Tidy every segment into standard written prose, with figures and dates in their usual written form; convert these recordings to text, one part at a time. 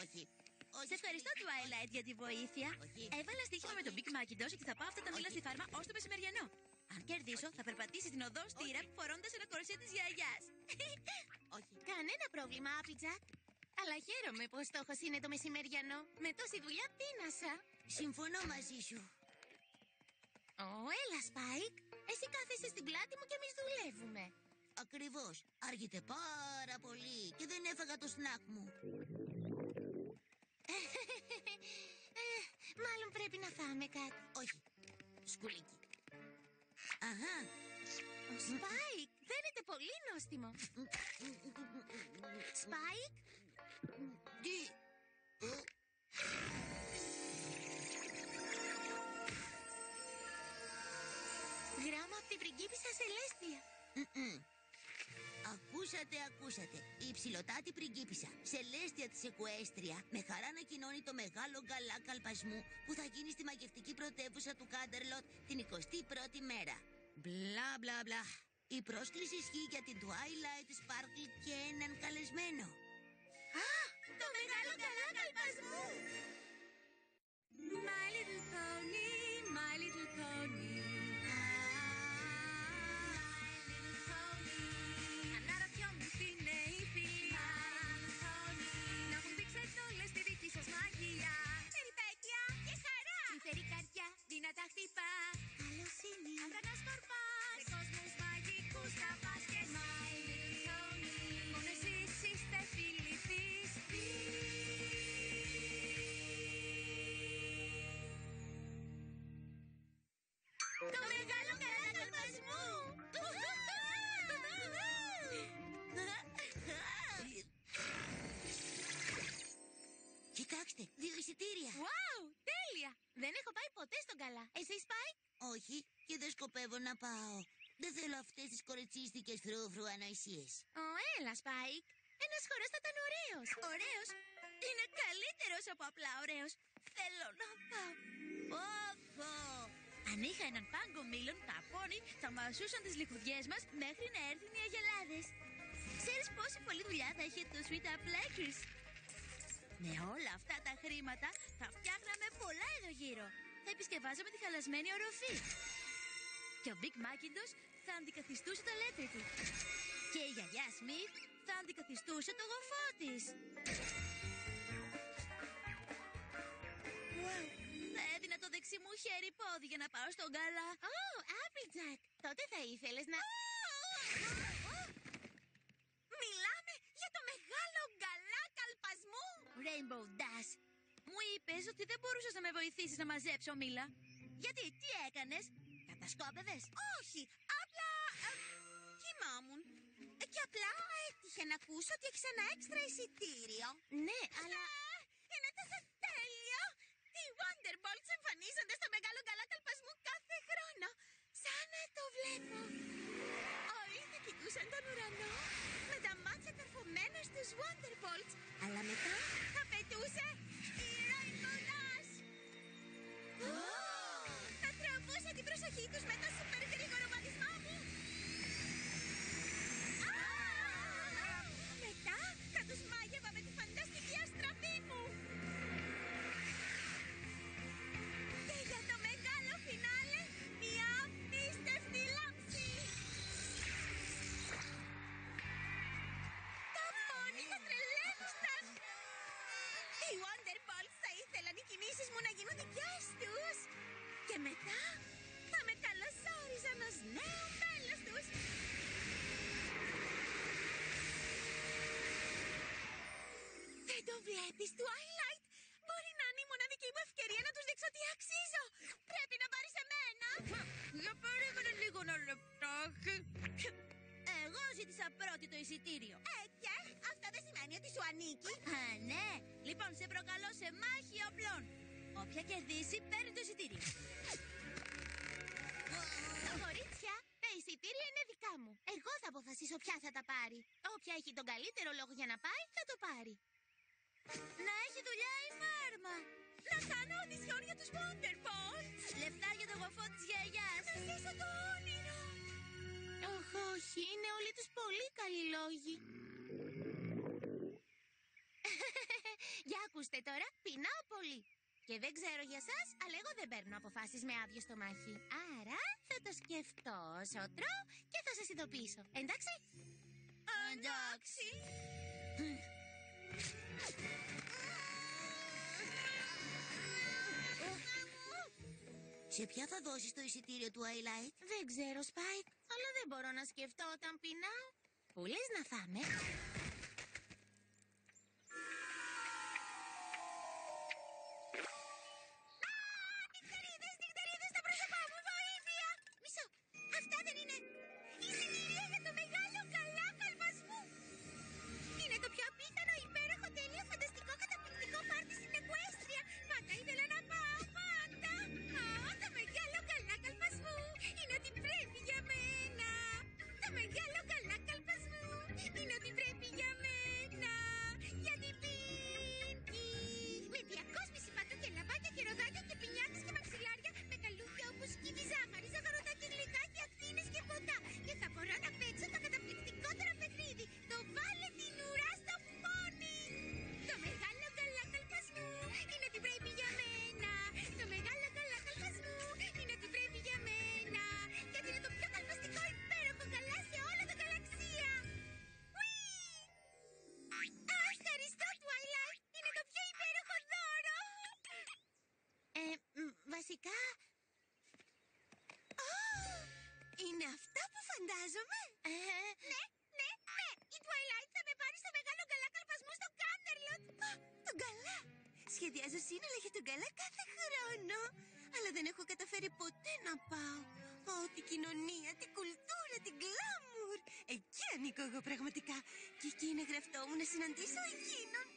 Όχι. Σε ευχαριστώ, Twilight, για τη βοήθεια. Όχι. Έβαλα στοίχημα με τον Big Macintosh και θα πάω αυτά τα μήλα στη φάρμα ως το μεσημεριανό. Αν κερδίσω, θα περπατήσει την οδό στη ραπ φορώντας ένα κορσέ της γιαγιάς. Όχι. Κανένα πρόβλημα, Applejack. Αλλά χαίρομαι πως στόχος είναι το μεσημεριανό. Με τόση δουλειά πείνασα. Συμφωνώ μαζί σου. Έλα, Spike. Εσύ κάθεσαι στην πλάτη μου και εμείς δουλεύουμε. Ακριβώς. Άργησε πάρα πολύ και δεν έφαγα το σνακ μου. Μάλλον πρέπει να φάμε κάτι. Όχι. Σκουλίκι. Αχα. Ο Spike φαίνεται πολύ νόστιμο. Spike, Τι. γράμμα από την πριγκίπισσα Σελέστια. Ακούσατε. Η υψηλοτάτη πριγκίπισσα Σελέστια της Εκουέστρια με χαρά ανακοινώνει το μεγάλο γκαλά καλπασμού που θα γίνει στη μαγευτική πρωτεύουσα του Κάντερλοτ την 21η μέρα. Μπλα μπλα μπλα. Η πρόσκληση ισχύει για την Twilight Sparkle και έναν καλεσμένο. Το μεγάλο γκαλά καλπασμού. My little pony, my little pony. Αναρωτιόμουν τι είναι οι φίλοι. Να μου δείξετε όλες τη δική σας μαγεία. Περιπέτεια και χαρά. Φέρει καρδιά, δυνατά χτυπά. Καλοσύνη. Αύρα να σκορπάς. Σε κόσμους μαγικούς θα πας και εσύ. Μόνο εσείς είστε φίλοι πιστοί. Το μεγάλο γκαλά καλπασμού. Κοιτάξτε, 2 εισιτήρια. Wow, τέλεια. Δεν έχω πάει ποτέ στον γκαλά. Εσύ, Spike? Όχι, και δεν σκοπεύω να πάω. Δεν θέλω αυτές τις κοριτσίστικες φρούφρου ανοησίες. Έλα, Spike. Ένας χορός θα ήταν ωραίος. Ωραίος. Είναι καλύτερος από απλά ωραίος. Θέλω να πάω. Όχο. Αν είχα έναν πάγκο μήλων, τα πόνι θα μασούσαν τις λιχουδιές μας μέχρι να έρθουν οι αγελάδες. Ξέρεις πόση πολλή δουλειά θα είχε το Sweet Apple Acres. Με όλα αυτά τα χρήματα θα φτιάχναμε πολλά εδώ γύρω. Θα επισκευάζαμε τη χαλασμένη οροφή. Και ο Big Macintosh θα αντικαθιστούσε τα λέτρη του. Και η γιαγιά Smith θα αντικαθιστούσε το γοφό της. Θα έδινα το δεξί μου χέρι πόδι για να πάω στον γκάλα. Applejack. Τότε θα ήθελες να... Μιλάμε για το μεγάλο γκαλά καλπασμού. Rainbow Dash, μου είπες ότι δεν μπορούσες να με βοηθήσεις να μαζέψω μήλα. Γιατί, τι έκανες, κατασκόπευες? Όχι, απλά κοιμάμουν. Και απλά έτυχε να ακούσω ότι έχεις ένα έξτρα εισιτήριο. Ναι, αλλά... Είναι τόσο τέλειο! Οι Wonderbolts εμφανίζονται στο μεγάλο γκαλά καλπασμού κάθε χρόνο. Σαν να το βλέπω. Όλοι θα κοιτούσαν τον ουρανό με τα μάτια καρφωμένα στους Wonderbolts. Αλλά μετά θα πετούσε η Rainbow Dash. Θα τραβούσε την προσοχή τους με το σούπερ γρήγορο βαδισμά μου. Μετά θα τους μάγευα με τη φανταστική αστραπή μου. Και για το μεγάλο φινάλε, μια απίστευτη λάμψη. Τα πόνι θα τρελαίνονταν. Οι Wonderbolts θα ήθελαν οι κινήσεις μου να γίνουν δικές τους. Και μετά θα με καλωσόριζαν ως νέο μέλος τους. Δεν το βλέπεις, Twilight. Μπορεί να είναι η μοναδική μου ευκαιρία να τους δείξω ότι αξίζω. Πρέπει να πάρεις εμένα. Για περίμενε λίγο ένα λεπτάκι. Εγώ ζήτησα πρώτη το εισιτήριο. Και αυτό δεν σημαίνει ότι σου ανήκει. Ναι. Λοιπόν, σε προκαλώ σε μάχη όπλων. Όποια κερδίσει παίρνει το εισιτήριο. Κορίτσια, τα εισιτήρια είναι δικά μου. Εγώ θα αποφασίσω ποια θα τα πάρει. Όποια έχει τον καλύτερο λόγο για να πάει, θα το πάρει. Να έχει δουλειά η φάρμα. Να κάνω οντισιόν για τους Wonderbolts. Λεφτά για το γοφό της γιαγιάς. Να ζήσω το όνειρο. Όχι, είναι όλοι τους πολύ καλοί λόγοι. Για Ακούστε τώρα, πεινάω πολύ. Και δεν ξέρω για σας, αλλά εγώ δεν παίρνω αποφάσεις με άδειο στομάχι. Άρα θα το σκεφτώ όσο τρώω και θα σας ειδοποιήσω. Εντάξει? Εντάξει. Σε ποια θα δώσεις το εισιτήριο του Twilight? Δεν ξέρω, Σπάικ, αλλά δεν μπορώ να σκεφτώ όταν πεινάω. Πού λες να φάμε? Νυχτερίδες στα πρόσωπά μου, βοήθεια! Μισό, αυτά δεν είναι εισιτήρια για το μεγάλο καλά καλπασμού. Είναι το πιο απίθανο, υπέροχο, τέλειο, φανταστικό, καταπληκτικό πάρτι στην Εκουέστρια. Πάντα ήθελα να πάω, πάντα. Το μεγάλο καλά καλπασμού είναι ό,τι πρέπει για μένα. Το μεγάλο καλά καλπασμού είναι ό,τι πρέπει για μένα. Για την Πίνκι. Με διακόσμηση παντού και λαμπάκια και ροδάκια και πινιάτες και μαξιλάρια. Με καλούδια όπως σκύβι, ζάχαρη, ζαχαροτάκι, γλυκά και ακτίνες και ποτά. Και θα μπορώ να παίξω το καταπληκτικότερο παιχνίδι. Το βάλε την ουρά στο πόνι. Το μεγάλο καλά καλπασμού είναι ό,τι πρέπει για μένα. Το μεγάλο καλά καλπασμού είναι ό,τι πρέπει για μένα. Γιατί είναι το πιο καλπαστικό υπέροχο καλά σε όλη την γαλαξία. Ευχαριστώ, Twilight. Είναι το πιο υπέροχο δώρο. Βασικά, Είναι αυτό που φαντάζομαι. Ναι. Η Twilight θα με πάρει στο μεγάλο γκαλά καλπασμού στο Κάντερλοτ. Τον γκαλά. Σχεδιάζω σύνολα για τον γκαλά κάθε χρόνο. Αλλά δεν έχω καταφέρει ποτέ να πάω. Τη κοινωνία, την κουλτούρα, την γκλάμουρ. Εκεί ανήκω εγώ πραγματικά. Και εκεί είναι γραφτό μου να συναντήσω εκείνον.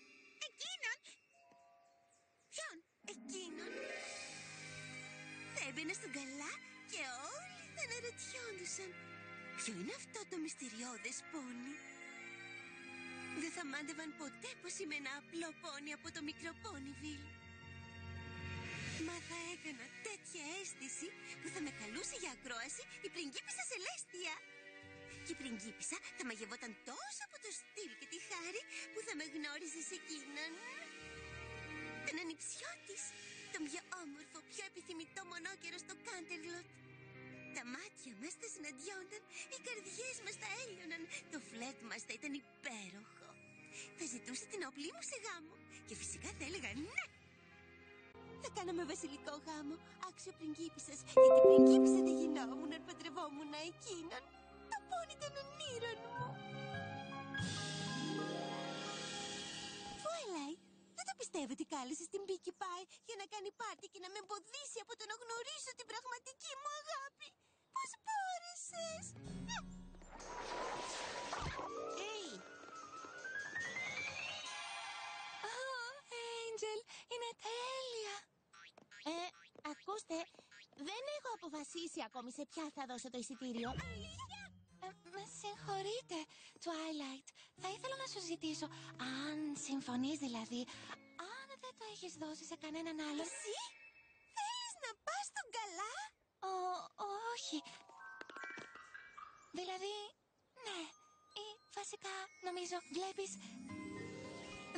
Εκείνον? Ποιον? Εκείνον. Θα έμπαινα στον γκαλά και όλοι θα αναρωτιόντουσαν. Ποιο είναι αυτό το μυστηριώδες πόνι? Δεν θα μάντευαν ποτέ πως είμαι ένα απλό πόνι από το μικρό Πόνιβιλ. Μα θα έκανα τέτοια αίσθηση που θα με καλούσε για ακρόαση η πριγκίπισσα Σελέστια. Και η πριγκίπισσα θα μαγευόταν τόσο από το στυλ και τη χάρη που θα με γνώριζε σε εκείνον. Τον ανιψιό της, τον πιο όμορφο, πιο επιθυμητό μονόκερο στο Κάντερλοτ. Τα μάτια μας θα συναντιόνταν, οι καρδιές μας θα έλειωναν, το φλερτ μας θα ήταν υπέροχο. Θα ζητούσε την όπλη μου σε γάμο και φυσικά θα έλεγα ναι. Θα κάναμε βασιλικό γάμο, άξιο πριγκίπισσας, γιατί πριγκίπισσα δεν γινόμουν αν παντρευόμουν εκείνον. Το πόνι των ονείρων μου. Twilight, δεν το πιστεύω ότι κάλεσες την Pinkie Pie για να κάνει πάρτι και να με εμποδίσει από το να γνωρίσω την πραγματική μου αγάπη. Πώς μπόρεσες? Angel, είναι τέλεια. ακούστε, δεν έχω αποφασίσει ακόμη σε ποια θα δώσω το εισιτήριο. Αλήθεια? Με συγχωρείτε, Twilight. Θα ήθελα να σου ζητήσω, αν συμφωνείς δηλαδή, αν δεν το έχεις δώσει σε κανέναν άλλον. Εσύ θέλεις να πας στον καλά? Όχι. Δηλαδή, ναι. Ή βασικά, νομίζω, βλέπεις,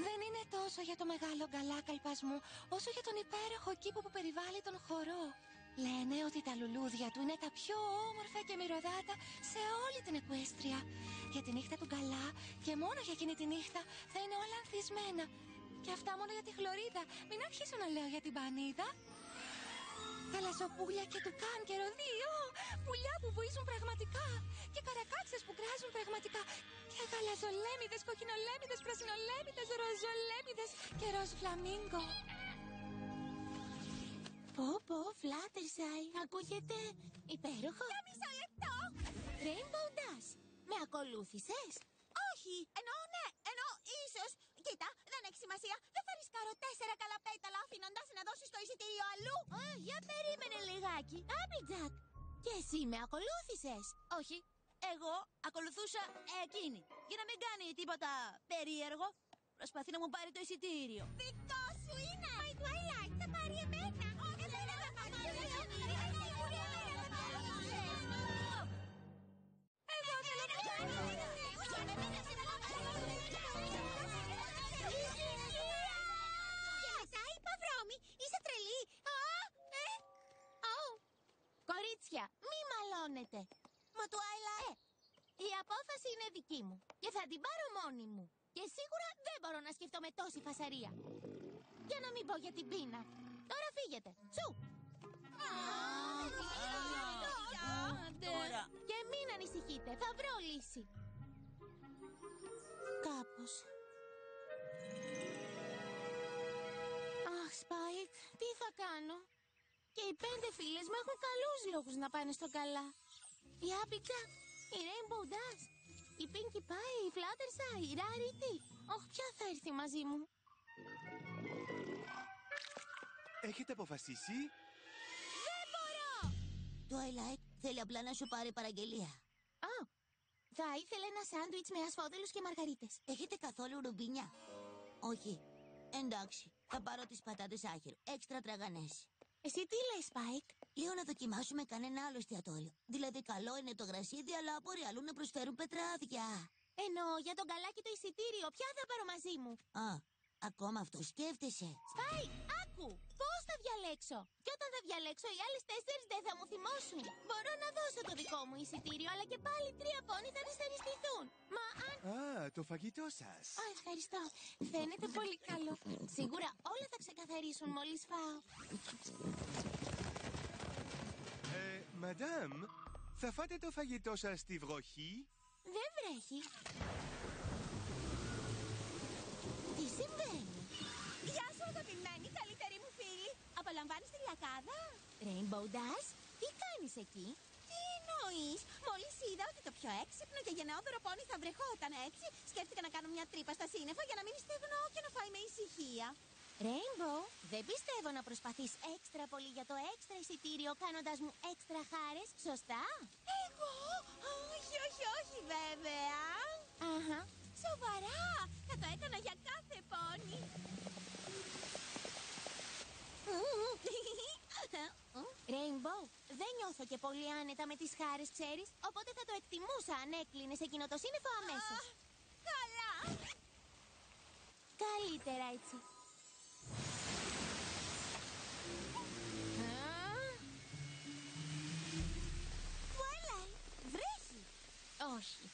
δεν είναι τόσο για το μεγάλο γκαλά καλπασμού, όσο για τον υπέροχο κήπο που περιβάλλει τον χορό. Λένε ότι τα λουλούδια του είναι τα πιο όμορφα και μυρωδάτα σε όλη την Εκουέστρια. Για τη νύχτα του γκαλά και μόνο για εκείνη τη νύχτα θα είναι όλα ανθισμένα. Και αυτά μόνο για τη χλωρίδα. Μην αρχίσω να λέω για την πανίδα. Θαλασσοπούλια και του καν και ροδίο. Πουλιά που βουίζουν πραγματικά. Και καρακάξες που κράζουν πραγματικά. Και γαλαζολέμιδες, κοκκινολέμιδες, πρασινολέμιδες, ροζολέμιδες και ροζ φλαμίγκο. Πω, Fluttershy, ακούγεται υπέροχο. Για μισό λεπτό. Rainbow Dash, με ακολούθησες? Όχι, ναι, ίσως. Κοίτα, δεν έχει σημασία. Δεν θα ρισκάρω 4 καλά πέταλα αφήνοντας να δώσεις το εισιτήριο αλλού. Για περίμενε λιγάκι. Applejack, και εσύ με ακολούθησες? Όχι, εγώ ακολουθούσα εκείνη. Για να μην κάνει τίποτα περίεργο. Προσπαθεί να μου πάρει το εισιτήριο. Δικό σου είναι. Μα η Twilight θα πάρει εμένα. Όχι, δεν θα πάρει εμένα. Εγώ θέλω να πάρει. απόφαση είναι δική μου και θα την πάρω μόνη μου. Και σίγουρα δεν μπορώ να σκεφτώ με τόση φασαρία. Για να μην πω για την πείνα. Τώρα φύγετε. Σου! Τώρα. Και μην ανησυχείτε, θα βρω λύση. Κάπως. Αχ, Σπάικ, τι θα κάνω. Και οι 5 φίλες μου έχουν καλούς λόγους να πάνε στο καλά. Η Άμπιτα, η Rainbow Dash, η Pinkie Pie, η Fluttershy, η Rarity. Ωχ, ποια θα έρθει μαζί μου. Έχετε αποφασίσει? Δεν μπορώ! Twilight θέλει απλά να σου πάρει παραγγελία. Α, θα ήθελε ένα σάντουιτς με ασφόδελους και μαργαρίτες. Έχετε καθόλου ρουμπίνια? Όχι. Εντάξει, θα πάρω τις πατάτες άχυρο. Έξτρα τραγανές. Εσύ τι λες, Σπάικ? Λέω να δοκιμάσουμε κανένα άλλο εστιατόριο. Δηλαδή, καλό είναι το γρασίδι, αλλά μπορεί αλλού να προσφέρουν πετράδια. Εννοώ για τον καλά και το εισιτήριο. Ποια θα πάρω μαζί μου? Α, ακόμα αυτό σκέφτεσαι. Σπάικ, άκου! Πώς θα διαλέξω? Και όταν θα διαλέξω, οι άλλες 4 δεν θα μου θυμώσουν. Μπορώ να δώσω το δικό μου εισιτήριο, αλλά και πάλι 3 πόνοι θα δυσαρεστηθούν. Μα αν... Α, το φαγητό σας. Α, ευχαριστώ. Φαίνεται πολύ καλό. Σίγουρα όλα θα ξεκαθαρίσουν μόλις φάω. Μαντάμ, θα φάτε το φαγητό σας στη βροχή? Δεν βρέχει. Τι συμβαίνει? Γεια σου, αγαπημένη, καλύτερη μου φίλη. Απολαμβάνεις τη λιακάδα? Rainbow Dash, τι κάνεις εκεί? Τι εννοείς? Μόλις είδα ότι το πιο έξυπνο και γενναιόδωρο πόνι θα βρεχόταν έτσι, σκέφτηκα να κάνω μια τρύπα στα σύννεφα για να μείνει στεγνό και να φάει με ησυχία. Rainbow, δεν πιστεύω να προσπαθείς έξτρα πολύ για το έξτρα εισιτήριο κάνοντας μου έξτρα χάρες, σωστά? Εγώ? Όχι, όχι, όχι βέβαια. Αχα. Σοβαρά, θα το έκανα για κάθε πόνι. Rainbow, δεν νιώθω και πολύ άνετα με τις χάρες, ξέρεις, οπότε θα το εκτιμούσα αν έκλεινες εκείνο το σύννεφο αμέσως. Καλά. Καλύτερα έτσι. Twilight, βρέχει. Όχι.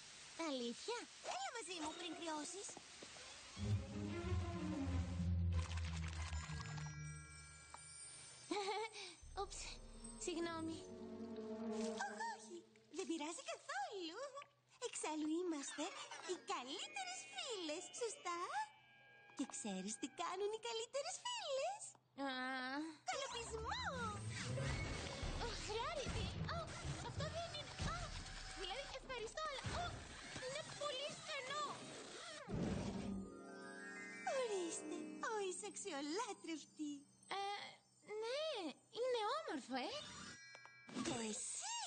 Αλήθεια? Έλα μαζί μου πριν κρυώσεις. Ούψ, συγγνώμη. Όχι, δεν πειράζει καθόλου. Εξάλλου είμαστε οι καλύτερες φίλες, σωστά? Και ξέρεις τι κάνουν οι καλύτερες φίλες? Α, Καλοπισμό! Rarity! Αυτό δεν είναι... Δηλαδή, ευχαριστώ, αλλά... είναι πολύ στενό! Ορίστε, είσαι αξιολάτρευτη. Ναι, είναι όμορφο, Και εσύ,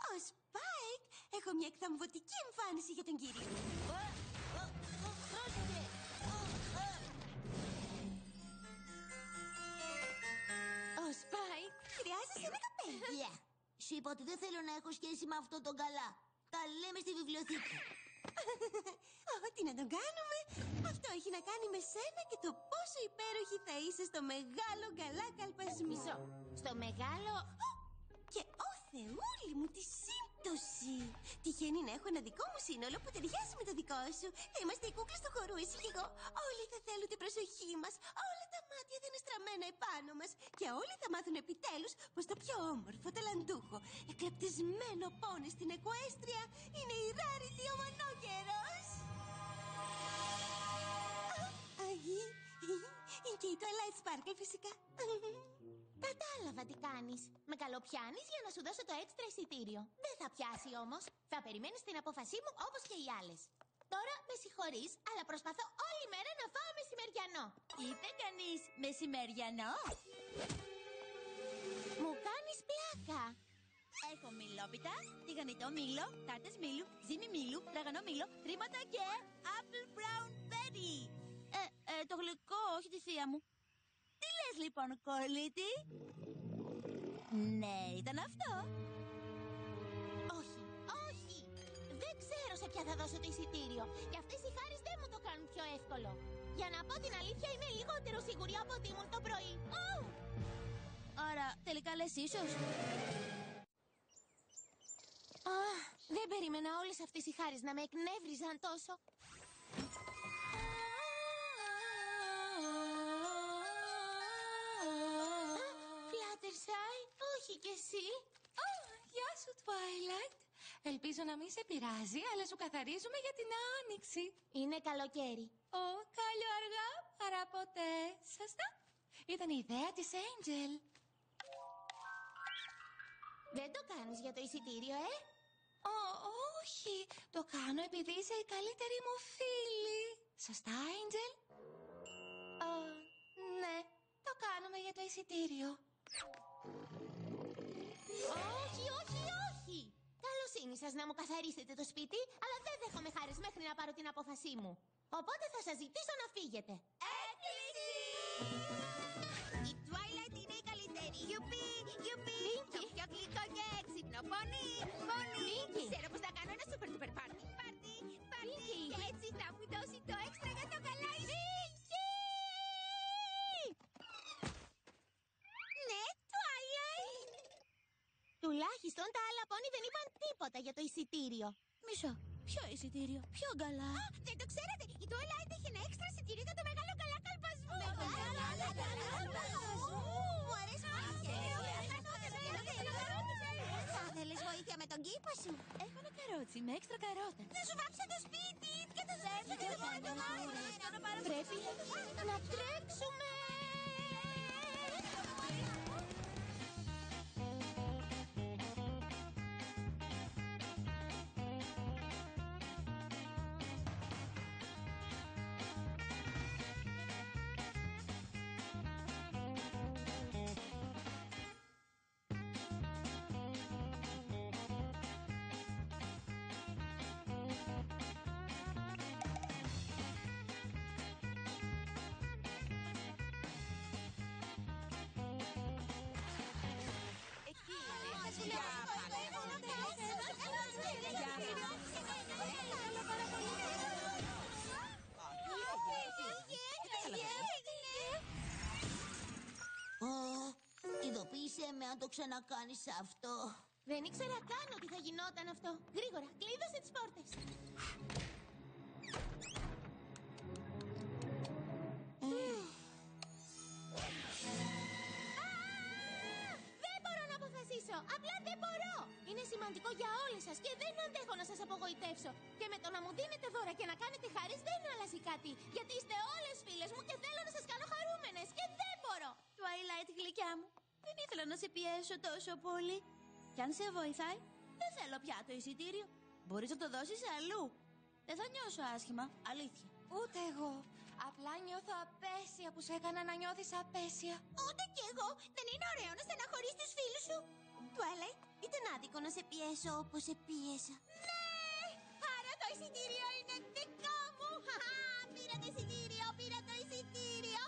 ο Σπάικ, έχω μια εκθαμβωτική εμφάνιση για τον κύριο. Ο Σπάικ. Χρειάζεσαι ένα καπέλο. Yeah. Σου είπα ότι δεν θέλω να έχω σχέση με αυτόν τον καλά. Τα λέμε στη βιβλιοθήκη. Τι να τον κάνουμε? Αυτό έχει να κάνει με σένα και το πόσο υπέροχη θα είσαι στο μεγάλο καλά καλπασμισό. Στο μεγάλο... Και ο Θεούλη μου τη σύμπτωση. Τυχαίνει να έχω ένα δικό μου σύνολο που ταιριάζει με το δικό σου. Θα είμαστε οι κούκλες του χορού, εσύ και εγώ. Όλοι θα θέλουν την προσοχή μας. Όλα τα μάτια θα είναι στραμμένα επάνω μας. Και όλοι θα μάθουν επιτέλους πως το πιο όμορφο, ταλαντούχο, εκλεπτισμένο πόνι στην Εκουέστρια είναι η Rarity ο Μονόκερος. Και η Twilight Sparkle φυσικά. Κατάλαβα τι κάνεις. Με καλοπιάνεις για να σου δώσω το έξτρα εισιτήριο. Δεν θα πιάσει όμως. Θα περιμένεις την απόφασή μου όπως και οι άλλες. Τώρα με συγχωρείς, αλλά προσπαθώ όλη μέρα να φάω μεσημεριανό. Είπε κανείς μεσημεριανό? Μου κάνεις πλάκα. Έχω μιλόπιτα, τηγανιτό μήλο, τάρτες μήλου, ζύμη μήλου, τραγανό μήλο, τρίματα και apple brown berry. Το γλυκό, όχι τη θεία μου. Τι λες λοιπόν, κολλήτη? Ναι, ήταν αυτό. Όχι, όχι. Δεν ξέρω σε ποια θα δώσω το εισιτήριο. Και αυτές οι χάρες δεν μου το κάνουν πιο εύκολο. Για να πω την αλήθεια, είμαι λιγότερο σίγουρη από ότι ήμουν το πρωί. Άρα, τελικά λες ίσως? Δεν περίμενα όλες αυτές οι χάρες να με εκνεύριζαν τόσο. Fluttershy, όχι κι εσύ. Γεια σου, Twilight. Ελπίζω να μην σε πειράζει, αλλά σου καθαρίζουμε για την άνοιξη. Είναι καλοκαίρι. Καλό αργά παρά ποτέ. Σωστά. Ήταν η ιδέα της Angel. Δεν το κάνεις για το εισιτήριο, Όχι. Το κάνω επειδή είσαι η καλύτερη μου φίλη. Σωστά, Angel? Ναι. Το κάνουμε για το εισιτήριο. Όχι, όχι, όχι! Καλοσύνη σας να μου καθαρίσετε το σπίτι, αλλά δεν δέχομαι χάρες μέχρι να πάρω την απόφασή μου. Οπότε θα σας ζητήσω να φύγετε. Έκπληξη! Η Twilight είναι η καλύτερη. Γιουπί, γιουπί. Το πιο γλυκό και έξυπνο. Πόνι, πόνι. Ξέρω πως θα κάνω ένα super duper party. Πάρτι, πάρτι. Και έτσι θα μου δώσει το έξτρα για το καλά. Ναι, Twilight. Τουλάχιστον τα άλλα πόνι δεν είπαν τίποτα για το εισιτήριο. Μισό. Ποιο εισιτήριο, ποιο γκαλά. Δεν το ξέρατε. Η Twilight έχει ένα έξτρα εισιτήριο για το μεγάλο καλά καλπασμό. Μου αρέσει πολύ. Θα θέλεις βοήθεια με τον κήπο σου? Έχω ένα καρότσι με έξτρα καρότα. Θα σου βάψω το σπίτι και θα σου έρθει και το Πρέπει να τρέξουμε. Ειδοποίησέ με αν το ξανακάνεις αυτό. Δεν ήξερα καν ότι θα γινόταν αυτό. Γρήγορα, κλείδωσε τις πόρτες. Δεν μπορώ να αποφασίσω. Απλά δεν μπορώ. Είναι σημαντικό για όλες σας και δεν αντέχω να σας απογοητεύσω. Και με το να μου δίνετε δώρα και να κάνετε χάρες δεν αλλάζει κάτι. Γιατί είστε όλες φίλες μου και θέλω να σας κάνω χαρούμενες. Και δεν μπορώ. Twilight, γλυκιά μου. Δεν ήθελα να σε πιέσω τόσο πολύ. Κι αν σε βοηθάει, δεν θέλω πια το εισιτήριο. Μπορείς να το δώσεις αλλού. Δεν θα νιώσω άσχημα, αλήθεια. Ούτε εγώ. Απλά νιώθω απέσια που σε έκανα να νιώθεις απέσια. Ούτε κι εγώ. Δεν είναι ωραίο να στεναχωρείς τους φίλους σου. Twilight, ήταν άδικο να σε πιέσω όπως σε πίεσα. Ναι! Άρα το εισιτήριο είναι δικό μου. Πήρα το εισιτήριο, πήρα το εισιτήριο.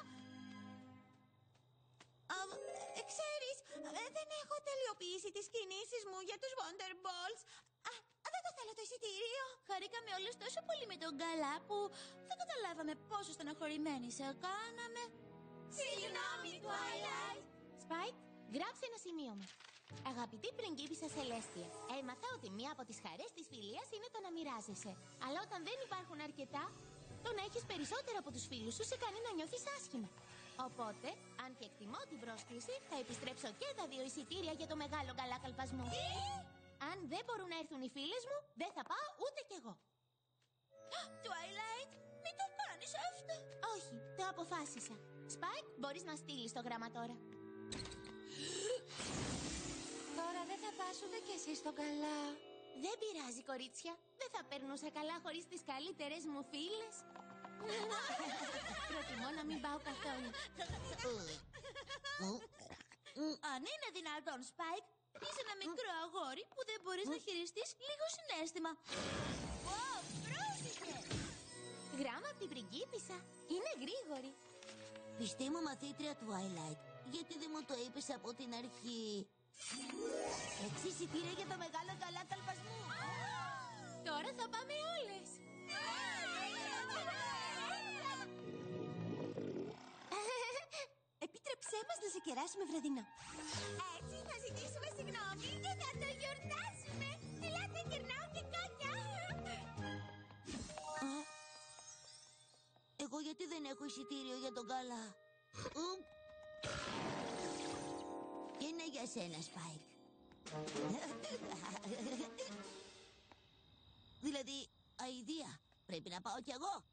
Ξέρεις, δεν έχω τελειοποιήσει τις κινήσεις μου για τους Wonderballs. Δεν το θέλω το εισιτήριο. Χαρήκαμε όλες τόσο πολύ με τον γκαλά που δεν καταλάβαμε πόσο στεναχωρημένοι σε κάναμε. Συγγνώμη, Twilight. Spike, γράψε ένα σημείωμα. Αγαπητή πριγκίπισσα Σελέστια, έμαθα ότι μία από τις χαρές της φιλίας είναι το να μοιράζεσαι. Αλλά όταν δεν υπάρχουν αρκετά, το να έχεις περισσότερα από τους φίλους σου σε κάνει να νιώθεις άσχημα. Οπότε, αν και εκτιμώ την πρόσκληση, θα επιστρέψω και τα 2 εισιτήρια για το μεγάλο γκαλά καλπασμό. Αν δεν μπορούν να έρθουν οι φίλες μου, δεν θα πάω ούτε κι εγώ. Twilight, μην το κάνεις αυτό. Όχι, το αποφάσισα. Spike, μπορείς να στείλεις το γράμμα τώρα. Τώρα δεν θα πας ούτε κι εσύ στον καλά. Δεν πειράζει, κορίτσια. Δεν θα περνούσα καλά χωρίς τις καλύτερες μου φίλες. Προτιμώ να μην πάω καθόλου. Αν είναι δυνατόν, Spike, είσαι ένα μικρό αγόρι που δεν μπορείς να χειριστείς λίγο συναίσθημα. Πρόσεχε! Γράμμα από την πριγκίπισσα. Είναι γρήγορη. Πιστή μου μαθήτρια Twilight, γιατί δεν μου το είπες από την αρχή? 6 εισιτήρια για το μεγάλο γκαλά καλπασμού. Τώρα θα πάμε όλες. Επίτρεψέ μας να σε κεράσουμε βραδινό. Έτσι θα ζητήσουμε συγγνώμη και θα το γιορτάσουμε. Ελάτε δεν γυρνάω και κάτια. Εγώ γιατί δεν έχω εισιτήριο για τον Γκάλα? Είναι για σένα, Σπάικ. Δηλαδή, αηδία. Πρέπει να πάω κι εγώ.